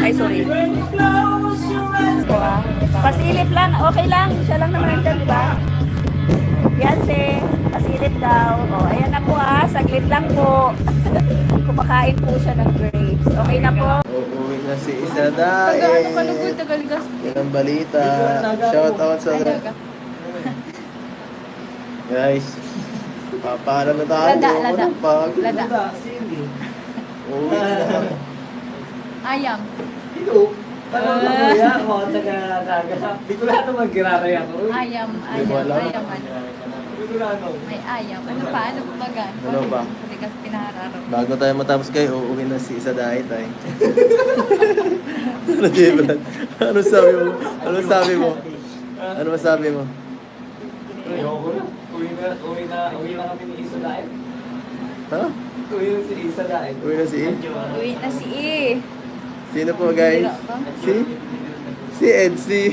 Ay, sorry. Diba? Pasilip lang, okay lang. Siya lang naman nandiyan, di ba? Beyonce, pasilip daw. O, ayan na po saglit lang po. Kumakain po siya ng grapes. Okay na po. Uuwi na si Isa Daet. Tagalgas. Yan ang balita. Shout out sa guys. Papaalam na tayo. Lada. Pag Lada. uuwi na. Ayam. Dito. Tanong lang mo yan. O, tsaka naga. Di ko lahat naman giraraya ko. Ayam. Di mo alam? Ayaman. Di ko lahat naman. May ayam. Ano pa? Ano kumbaga? Ano ba? Matigas pinaharap. Bago tayo matapos kayo, uuwi na si Isa Daet ay. Ano, Jebran? Ano sabi mo? Ano sabi mo? Ano masabi mo? Ayoko na. Uwi na kami ni Isa Daet. Ha? Uwi na si Isa Daet. Uwi na si E? Uwi na si E. Sino po guys? Si Edsy.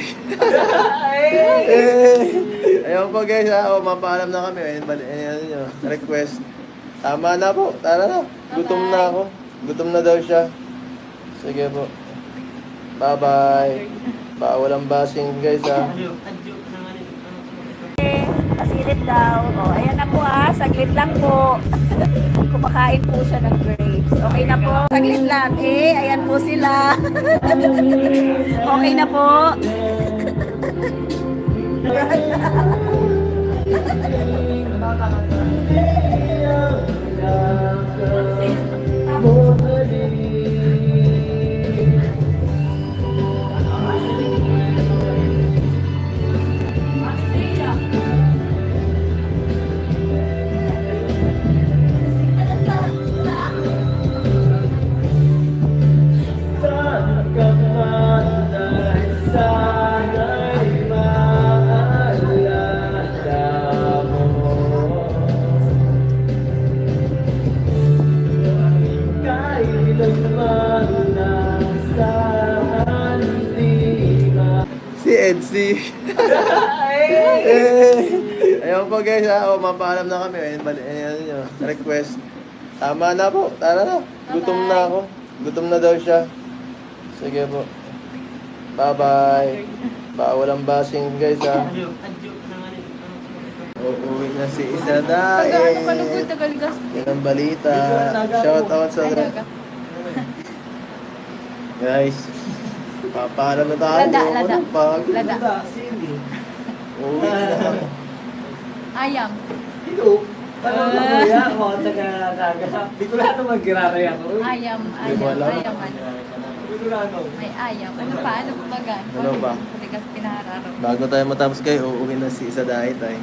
Ayun po guys o, mapaalam na kami. Ayan nyo, request. Tama na po, tara na. Gutom na ako. Gutom na daw siya. Sige po. Bye-bye. Bawal ang basing guys ha. Pasilip daw. O, ayan na po saglit lang po. Kumakain po siya ng grapes. Okay na po. Saglit lang. Ayan po sila. Okay na po. Si Edsy. Ayun po guys ha. O, mapaalam na kami. Ayan nyo, request. Tama na po, tara na. Gutom na ako. Gutom na daw siya. Sige po. Bye-bye. Bawal ang basing guys ha. Uuwi na si Isa Daet. Tagalgas. Yan ang balita. Shout out sa guys. Papaalam na tayo. Lada. Pag Lada. uuwi na. Ayam. Dito. Tanong lang mo yan. O, tsaka naga. Di ko lahat naman giraraya ko. Ayam. Di mo alam? Ayaman. Di ko lahat naman. May ayam. Ano pa? Ano kumbaga? Ano ba? Matigas pinaharap. Bago tayo matapos kayo, uuwi na si Isa Daet ay.